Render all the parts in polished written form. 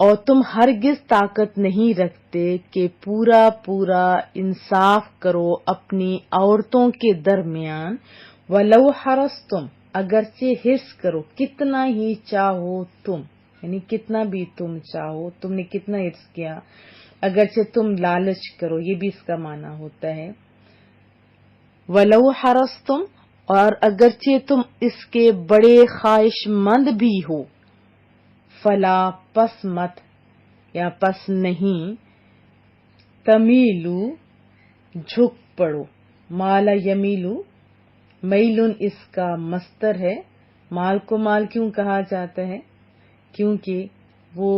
اور تم ہرگز طاقت نہیں رکھتے کہ پورا پورا انصاف کرو اپنی عورتوں کے درمیان، ولو حرصتم، اگرچہ حرص کرو، کتنا ہی چاہو تم، یعنی کتنا بھی تم چاہو، تم نے کتنا حرص کیا، اگرچہ تم لالچ کرو، یہ بھی اس کا معنی ہوتا ہے ولو حرصتم، اور اگرچہ تم اس کے بڑے خواہش مند بھی ہو، فلا، پس مت یا پس نہیں، تمیلو، جھک پڑو، مالا یمیلو، میلن اس کا مصدر ہے، مال کو مال کیوں کہا جاتا ہے؟ کیونکہ وہ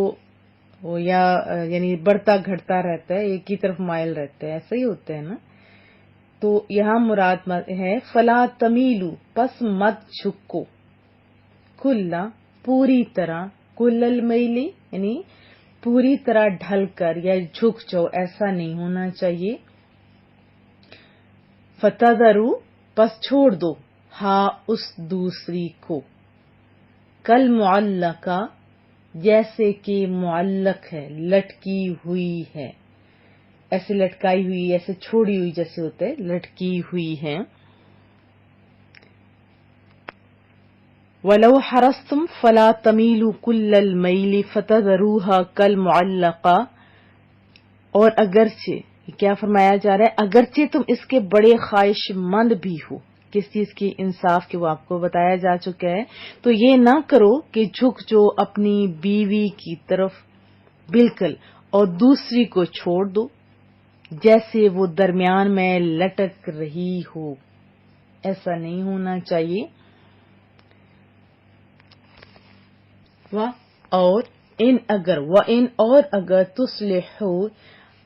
یعنی بڑھتا گھٹتا رہتا ہے، ایک ہی طرف مائل رہتا ہے، ایسا ہی ہوتا ہے نا۔ تو یہاں مراد ہے فلا تمیلو، پس مت جھکو، کلا، پوری طرح، کل المیلی، یعنی پوری طرح ڈھل کر یا جھک جاؤ، ایسا نہیں ہونا چاہیے۔ فتذرو، پس چھوڑ دو، ہاں اس دوسری کو، کل معلقہ، جیسے کہ معلق ہے، لٹکی ہوئی ہے، ایسے لٹکائی ہوئی، ایسے چھوڑی ہوئی جیسے ہوتا ہے، لٹکی ہوئی ہے۔ وَلَوْ حَرَصْتُمْ فَلَا تَمِيلُوا كُلَّ الْمَيْلِ فَتَذَرُوهَا كَالْمُعَلَّقَةِ، اور اگرچہ کیا فرمایا جا رہا ہے، اگرچہ تم اس کے بڑے خواہش مند بھی ہو، کس چیز کی؟ انصاف کی، وہ آپ کو بتایا جا چکا ہے، تو یہ نہ کرو کہ جھک جو اپنی بیوی کی طرف بالکل اور دوسری کو چھوڑ دو، جیسے وہ درمیان میں لٹک رہی ہو، ایسا نہیں ہونا چاہیے۔ اور اگر تصلحو،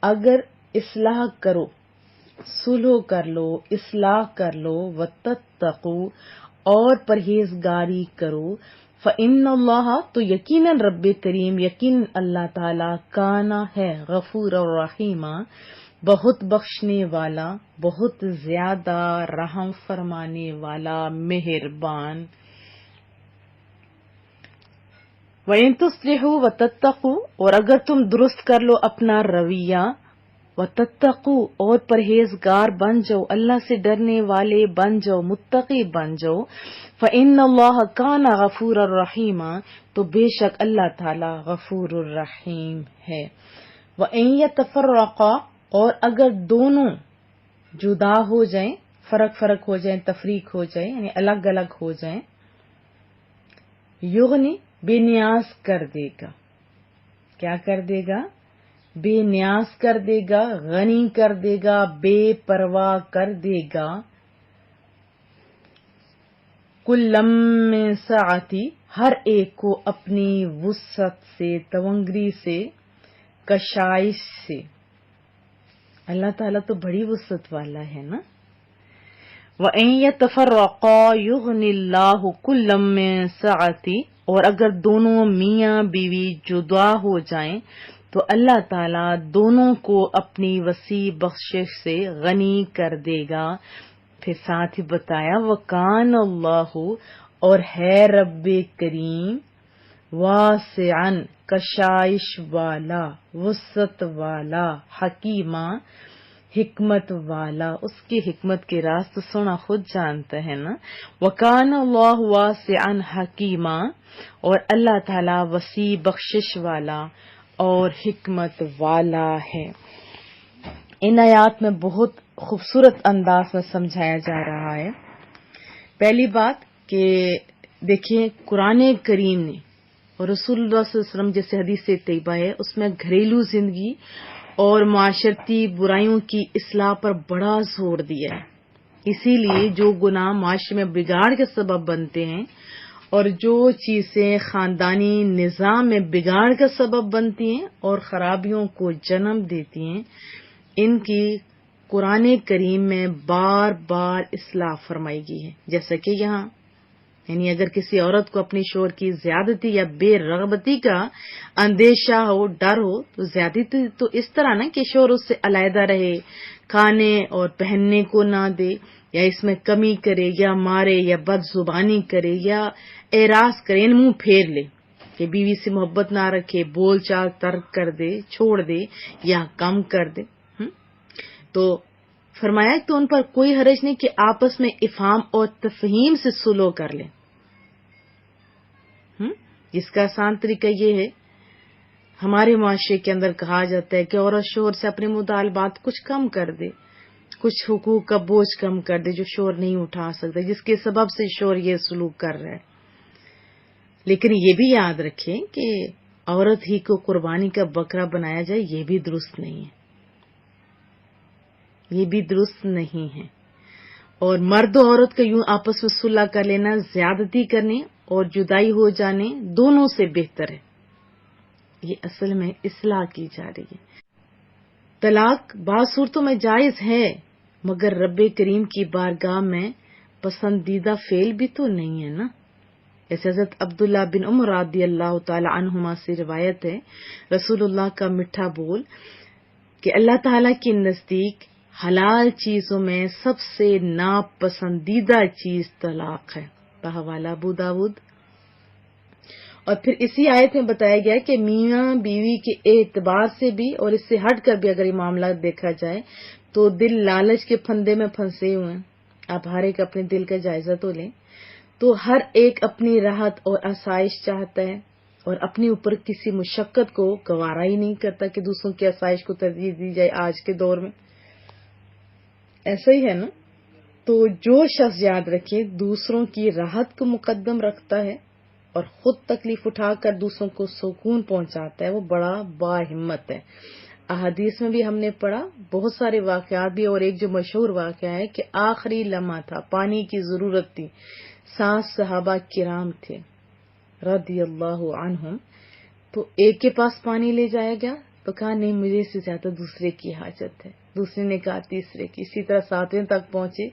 اگر اصلاح کرو، صلح کر لو، اصلاح کر لو، وتتقو، اور پرہیزگاری کرو، فإن اللہ، تو یقیناً رب کریم، یقیناً اللہ تعالی، کانا ہے، غفور الرحیم، بہت بخشنے والا، بہت زیادہ رحم فرمانے والا، مہربان۔ وَإِن تُصْلِحُوا وَتَتَّقُوا، اور اگر تم درست کر لو اپنا رویہ، وَتَتَّقُوا، اور پرہیزگار بن جاؤ، اللہ سے ڈرنے والے بن جاؤ، متقی بن جاؤ، فَإِنَّ اللَّهَ كَانَ غَفُورًا رَحِيمًا، تو بے شک اللہ تعالی غفور الرحیم ہے۔ وَإِن يَتَفَرَّقَا، اور اگر دونوں جدا ہو جائیں، فرق ہو جائیں، تفریق ہو جائیں، یعنی الگ الگ ہو جائیں، یغنی، بے نیاز کر دے گا، کیا کر دے گا؟ بے نیاز کر دے گا، غنی کر دے گا، بے پرواہ کر دے گا، کلم من سعتی، ہر ایک کو اپنی وسعت سے، تونگری سے، کشائش سے۔ اللہ تعالیٰ تو بڑی وسعت والا ہے نا۔ وَإِن يَتَفَرَّقَا يُغْنِ اللَّهُ كُلًّا مِّن سَعَتِهِ، اور اگر دونوں میاں بیوی جدا ہو جائیں تو اللہ تعالیٰ دونوں کو اپنی وسیع بخشش سے غنی کر دے گا۔ پھر ساتھ ہی بتایا وَكَانَ اللَّهُ، اور ہے رب کریم، واسعاً، کشائش والا، وسعت والا، حکیمہ، حکمت والا، اس کی حکمت کے راز تو سونا خود جانتا ہے نا۔ وَكَانَ اللَّهُ وَاسِعًا حَكِيمًا، اور اللہ تعالی وسیع بخشش والا اور حکمت والا ہے۔ ان آیات میں بہت خوبصورت انداز میں سمجھایا جا رہا ہے۔ پہلی بات کہ دیکھیں قرآن کریم نے اور رسول اللہ صلی اللہ علیہ وسلم جیسے حدیث طیبہ ہے، اس میں گھریلو زندگی اور معاشرتی برائیوں کی اصلاح پر بڑا زور دیا ہے۔ اسی لیے جو گناہ معاشرے میں بگاڑ کے سبب بنتے ہیں اور جو چیزیں خاندانی نظام میں بگاڑ کا سبب بنتی ہیں اور خرابیوں کو جنم دیتی ہیں، ان کی قرآن کریم میں بار بار اصلاح فرمائی گئی ہے۔ جیسا کہ یہاں یعنی اگر کسی عورت کو اپنے شوہر کی زیادتی یا بے رغبتی کا اندیشہ ہو، ڈر ہو، تو زیادتی تو اس طرح نا کہ شوہر اس سے علیحدہ رہے، کھانے اور پہننے کو نہ دے، یا اس میں کمی کرے، یا مارے، یا بد زبانی کرے، یا اعراض کرے، یعنی منہ پھیر لے، کہ بیوی سے محبت نہ رکھے، بول چال ترک کر دے، چھوڑ دے یا کم کر دے. تو فرمایا تو ان پر کوئی حرج نہیں کہ آپس میں افہام اور تفہیم سے سلو کر لیں. جس کا آسان طریقہ یہ ہے، ہمارے معاشرے کے اندر کہا جاتا ہے کہ عورت شوہر سے اپنے مطالبات کچھ کم کر دے، کچھ حقوق کا بوجھ کم کر دے جو شوہر نہیں اٹھا سکتا، جس کے سبب سے شوہر یہ سلوک کر رہا ہے. لیکن یہ بھی یاد رکھیں کہ عورت ہی کو قربانی کا بکرا بنایا جائے، یہ بھی درست نہیں ہے، یہ بھی درست نہیں ہے. اور مرد و عورت کا یوں آپس میں صلح کر لینا زیادتی کرنے اور جدائی ہو جانے دونوں سے بہتر ہے. یہ اصل میں اصلاح کی جا رہی ہے. طلاق بعض صورتوں میں جائز ہے، مگر رب کریم کی بارگاہ میں پسندیدہ فعل بھی تو نہیں ہے نا. جیسے حضرت عبداللہ بن عمر رضی اللہ تعالی عنہما سے روایت ہے، رسول اللہ کا میٹھا بول کہ اللہ تعالی کے نزدیک حلال چیزوں میں سب سے ناپسندیدہ چیز طلاق ہے. بحوالہ ابو داود. اور پھر اسی آیت میں بتایا گیا کہ میاں بیوی کے اعتبار سے بھی اور اس سے ہٹ کر بھی اگر یہ معاملہ دیکھا جائے تو دل لالچ کے پھندے میں پھنسے ہوئے ہیں. آپ ہر ایک اپنے دل کا جائزہ تو لیں. تو ہر ایک اپنی راحت اور آسائش چاہتا ہے اور اپنے اوپر کسی مشقت کو گوارا ہی نہیں کرتا کہ دوسروں کی آسائش کو ترجیح دی جائے. آج کے دور میں ایسا ہی ہے نا. تو جو شخص یاد رکھے دوسروں کی راحت کو مقدم رکھتا ہے اور خود تکلیف اٹھا کر دوسروں کو سکون پہنچاتا ہے، وہ بڑا با ہمت ہے. احادیث میں بھی ہم نے پڑھا بہت سارے واقعات بھی، اور ایک جو مشہور واقعہ ہے کہ آخری لمحہ تھا، پانی کی ضرورت تھی، 7 صحابہ کرام تھے رضی اللہ عنہم. تو ایک کے پاس پانی لے جایا گیا تو کہا نہیں، مجھے سے زیادہ دوسرے کی حاجت ہے. دوسرے نے کہا تیسرے کی. اسی طرح 7ویں تک پہنچے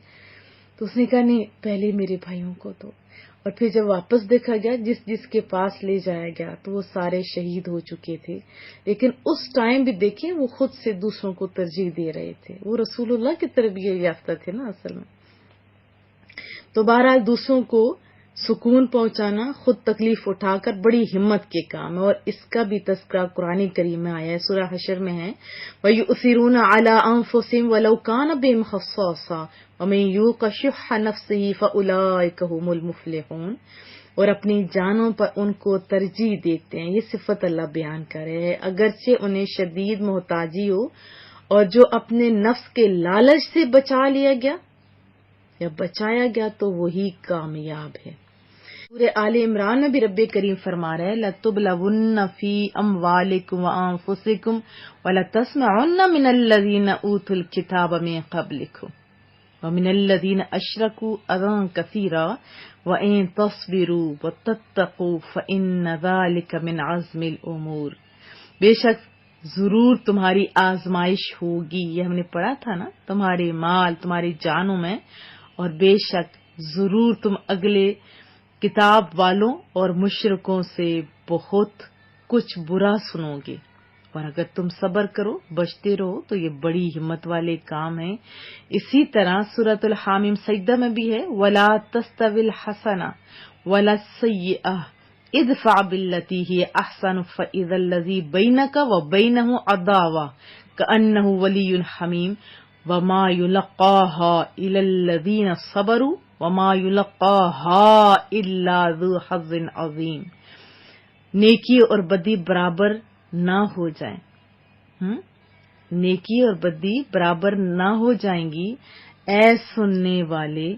تو اس نے کہا نہیں، پہلے میرے بھائیوں کو دو. اور پھر جب واپس دیکھا گیا جس کے پاس لے جایا گیا تو وہ سارے شہید ہو چکے تھے. لیکن اس ٹائم بھی دیکھیں وہ خود سے دوسروں کو ترجیح دے رہے تھے. وہ رسول اللہ کی تربیت یافتہ تھے نا اصل میں. تو بہرحال دوسروں کو سکون پہنچانا خود تکلیف اٹھا کر بڑی ہمت کے کام ہے. اور اس کا بھی تذکرہ قرآن کریم میں آیا ہے، سورہ حشر میں ہے، وَيُؤْثِرُونَ عَلَىٰ أَنفُسِهِمْ وَلَوْ كَانَ بِهِمْ خَصَاصَةٌ وَمَن يُوقَ شُحَّ نَفْسِهِ فَأُولَٰئِكَ هُمُ الْمُفْلِحُونَ. اور اپنی جانوں پر ان کو ترجیح دیتے ہیں. یہ صفت اللہ بیان کر رہے ہیں اگرچہ انہیں شدید محتاجی ہو، اور جو اپنے نفس کے لالچ سے بچا لیا گیا یا بچایا گیا تو وہی کامیاب ہے. سورہ آل عمران میں بھی رب کریم فرما رہے ہیں لَتُبْلَوُنَّ فِي أَمْوَالِكُمْ وَأَنفُسِكُمْ وَلَتَسْمَعُنَّ مِنَ الَّذِينَ أُوتُوا الْكِتَابَ مِن قَبْلِكُمْ وَمِنَ الَّذِينَ أَشْرَكُوا أَذًى كَثِيرًا وَإِن تَصْبِرُوا وَتَتَّقُوا فَإِنَّ ذَلِكَ مِنْ عَزْمِ الْأُمُورِ. بے شک ضرور تمہاری آزمائش ہوگی، یہ ہم نے پڑھا تھا نا، تمہارے مال تمہاری جانوں میں، اور بے شک ضرور تم اگلے کتاب والوں اور مشرکوں سے بہت کچھ برا سنو گے، اور اگر تم صبر کرو بچتے رہو تو یہ بڑی ہمت والے کام ہیں. اسی طرح سورۃ الحامیم سجدہ میں بھی ہے وَلَا تَسْتَوِي الْحَسَنَةُ وَلَا السَّيِّئَةُ ادْفَعْ بِالَّتِي هِيَ أَحْسَنُ فَإِذَا الَّذِي بَيْنَكَ وَبَيْنَهُ عَدَاوَةٌ كَأَنَّهُ وَلِيٌّ حَمِيمٌ وَمَا يُلَقَّاهَا إِلَّا الَّذِينَ صَبَرُوا وَمَا يُلَقَّاهَا إِلَّا ذُو حَظٍّ عَظِيمٍ. نیکی اور بدی برابر نہ ہو جائیں، نیکی اور بدی برابر نہ ہو جائیں گی. اے سننے والے،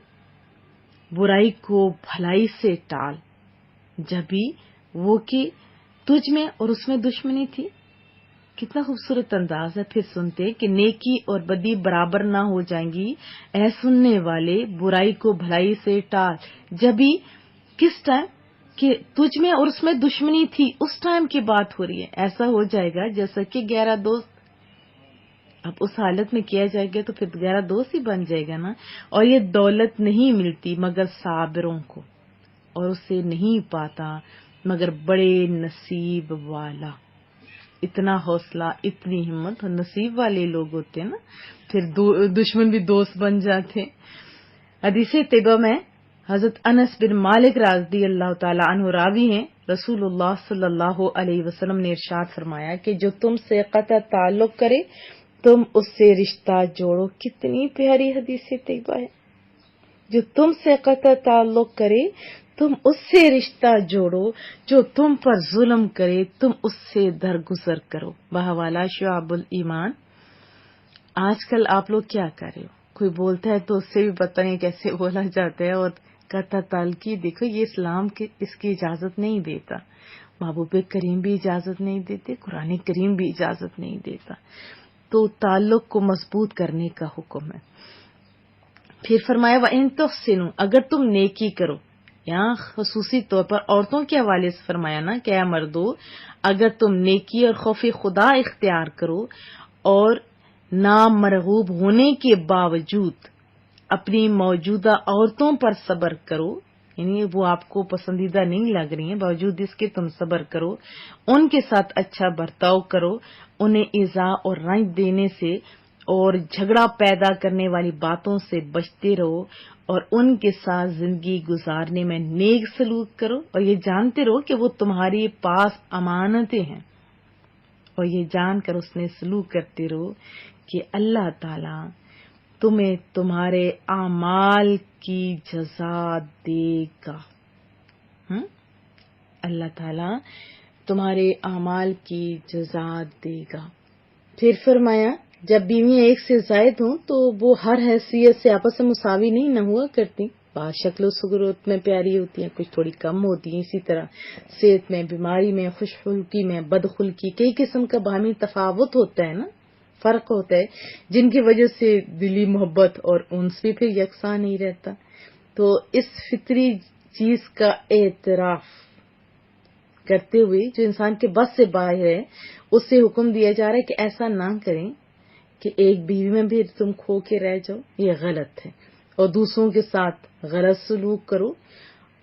برائی کو بھلائی سے ٹال، جبھی وہ کہ تجھ میں اور اس میں دشمنی تھی. کتنا خوبصورت انداز ہے. پھر سنتے کہ نیکی اور بدی برابر نہ ہو جائیں گی. اے سننے والے، برائی کو بھلائی سے ٹال، جبھی کس ٹائم کہ تجھ میں اور اس میں دشمنی تھی، اس ٹائم کی بات ہو رہی ہے. ایسا ہو جائے گا جیسا کہ گہرا دوست. اب اس حالت میں کیا جائے گا تو پھر گہرا دوست ہی بن جائے گا نا. اور یہ دولت نہیں ملتی مگر صابروں کو، اور اسے نہیں پاتا مگر بڑے نصیب والا. اتنا حوصلہ، اتنی ہمت، اور نصیب والے لوگ ہوتے ہیں نا، پھر دشمن بھی دوست بن جاتے. حدیث طیبہ میں حضرت انس بن مالک رضی اللہ تعالی عنہ راوی ہیں رسول اللہ صلی اللہ علیہ وسلم نے ارشاد فرمایا کہ جو تم سے قطع تعلق کرے تم اس سے رشتہ جوڑو. کتنی پیاری حدیث طیبہ ہے. جو تم سے قطع تعلق کرے تم اس سے رشتہ جوڑو، جو تم پر ظلم کرے تم اس سے درگزر کرو. بحوالہ شعب الایمان. آج کل آپ لوگ کیا کر رہے ہو؟ کوئی بولتا ہے تو اس سے بھی پتہ نہیں کیسے بولا جاتا ہے. اور قطع تعلقی دیکھو، یہ اسلام اس کی اجازت نہیں دیتا، محبوب کریم بھی اجازت نہیں دیتے، قرآن کریم بھی اجازت نہیں دیتا. تو تعلق کو مضبوط کرنے کا حکم ہے. پھر فرمایا وَإِن تُحْسِنُوا، اگر تم نیکی کرو. یہاں خصوصی طور پر عورتوں کے حوالے سے فرمایا نا کہ اے مردو، اگر تم نیکی اور خوف خدا اختیار کرو اور نامرغوب ہونے کے باوجود اپنی موجودہ عورتوں پر صبر کرو، یعنی وہ آپ کو پسندیدہ نہیں لگ رہی ہیں، باوجود اس کے تم صبر کرو، ان کے ساتھ اچھا برتاؤ کرو، انہیں ایذا اور رنج دینے سے اور جھگڑا پیدا کرنے والی باتوں سے بچتے رہو، اور ان کے ساتھ زندگی گزارنے میں نیک سلوک کرو، اور یہ جانتے رہو کہ وہ تمہارے پاس امانتیں ہیں، اور یہ جان کر اس نے سلوک کرتے رہو کہ اللہ تعالی تمہیں تمہارے اعمال کی جزا دے گا. اللہ تعالی تمہارے اعمال کی جزا دے گا. پھر فرمایا جب بیویاں ایک سے زائد ہوں تو وہ ہر حیثیت سے آپس میں مساوی نہ ہوا کرتی. بعض شکل و صورت میں پیاری ہوتی ہیں، کچھ تھوڑی کم ہوتی ہیں. اسی طرح صحت میں، بیماری میں، خوش خلقی میں، بدخلقی، کئی قسم کا باہمی تفاوت ہوتا ہے نا، فرق ہوتا ہے، جن کی وجہ سے دلی محبت اور انس بھی پھر یکساں نہیں رہتا. تو اس فطری چیز کا اعتراف کرتے ہوئے جو انسان کے بس سے باہر ہے، اس سے حکم دیا جا رہا ہے کہ ایسا نہ کریں کہ ایک بیوی میں بھی تم کھو کے رہ جاؤ، یہ غلط ہے. اور دوسروں کے ساتھ غلط سلوک کرو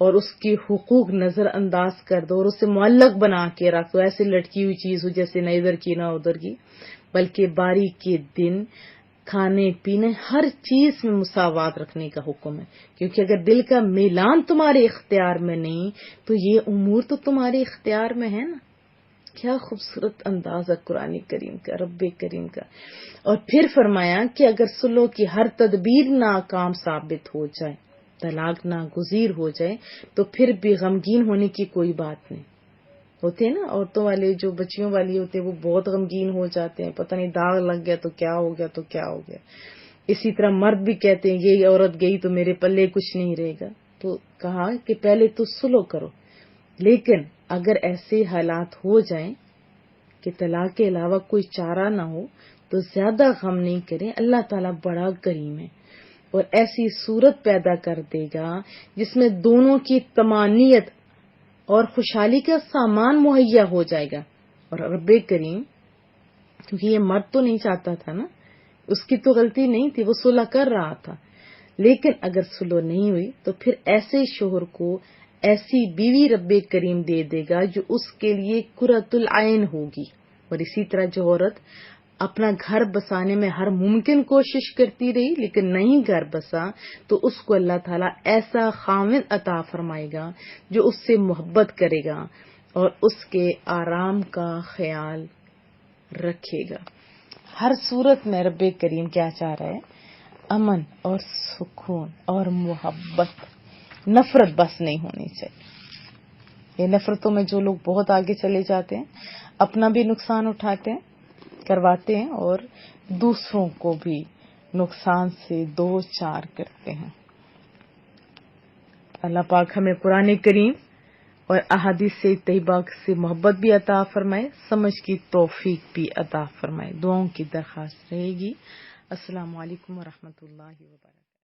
اور اس کے حقوق نظر انداز کر دو اور اسے معلق بنا کے رکھ دو، ایسے لٹکی ہوئی چیز ہو جیسے نہ ادھر کی نہ ادھر کی. بلکہ باری کے دن کھانے پینے ہر چیز میں مساوات رکھنے کا حکم ہے، کیونکہ اگر دل کا میلان تمہارے اختیار میں نہیں تو یہ امور تو تمہارے اختیار میں ہے نا. کیا خوبصورت انداز ہے قرآن کریم کا، رب کریم کا. اور پھر فرمایا کہ اگر سلو کی ہر تدبیر ناکام ثابت ہو جائے، طلاق ناگزیر ہو جائے، تو پھر بھی غمگین ہونے کی کوئی بات نہیں. ہوتے ہیں نا عورتوں والے، جو بچیوں والی ہوتے ہیں وہ بہت غمگین ہو جاتے ہیں، پتہ نہیں داغ لگ گیا تو کیا ہو گیا تو کیا ہو گیا. اسی طرح مرد بھی کہتے ہیں یہ عورت گئی تو میرے پلے کچھ نہیں رہے گا. تو کہا کہ پہلے تو سلو کرو، لیکن اگر ایسے حالات ہو جائیں کہ طلاق کے علاوہ کوئی چارہ نہ ہو تو زیادہ غم نہیں کریں. اللہ تعالیٰ بڑا کریم ہے اور ایسی صورت پیدا کر دے گا جس میں دونوں کی طمانینت اور خوشحالی کا سامان مہیا ہو جائے گا. اور رب کریم، کیونکہ یہ مرد تو نہیں چاہتا تھا نا، اس کی تو غلطی نہیں تھی، وہ صلح کر رہا تھا، لیکن اگر صلح نہیں ہوئی تو پھر ایسے شوہر کو ایسی بیوی رب کریم دے دے گا جو اس کے لیے قرۃ العین ہوگی. اور اسی طرح جو عورت اپنا گھر بسانے میں ہر ممکن کوشش کرتی رہی لیکن نہیں گھر بسا، تو اس کو اللہ تعالیٰ ایسا خاوند عطا فرمائے گا جو اس سے محبت کرے گا اور اس کے آرام کا خیال رکھے گا. ہر صورت میں رب کریم کیا چاہ رہا ہے؟ امن اور سکون اور محبت. نفرت بس نہیں ہونی چاہیے. یہ نفرتوں میں جو لوگ بہت آگے چلے جاتے ہیں، اپنا بھی نقصان اٹھاتے ہیں، کرواتے ہیں اور دوسروں کو بھی نقصان سے دو چار کرتے ہیں. اللہ پاک ہمیں قرآن کریم اور احادیث طیبہ سے محبت بھی عطا فرمائے، سمجھ کی توفیق بھی عطا فرمائے. دعاؤں کی درخواست رہے گی. السلام علیکم ورحمۃ اللہ وبرکاتہ.